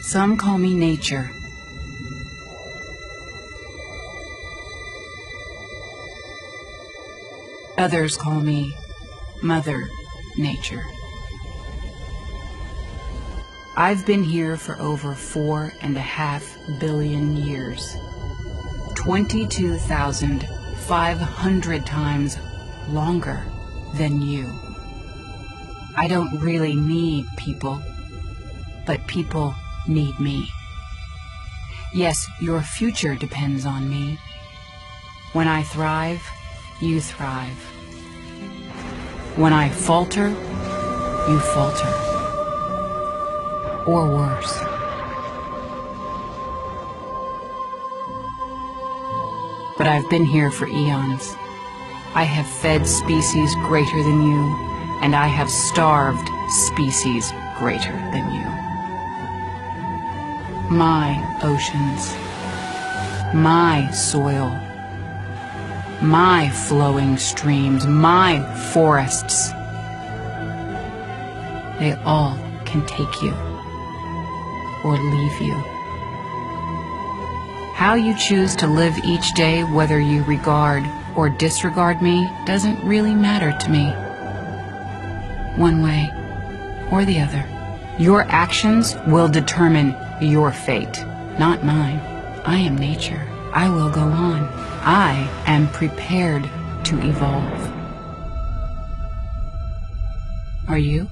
Some call me nature. Others call me Mother Nature. I've been here for over 4.5 billion years. 22,500 times longer than you. I don't really need people, but people need me. Yes, your future depends on me. When I thrive, you thrive. When I falter, you falter. Or worse. But I've been here for eons. I have fed species greater than you, and I have starved species greater than you. My oceans, my soil, my flowing streams, my forests, they all can take you or leave you. How you choose to live each day, whether you regard or disregard me, doesn't really matter to me. One way or the other. Your actions will determine your fate, not mine. I am nature. I will go on. I am prepared to evolve. Are you?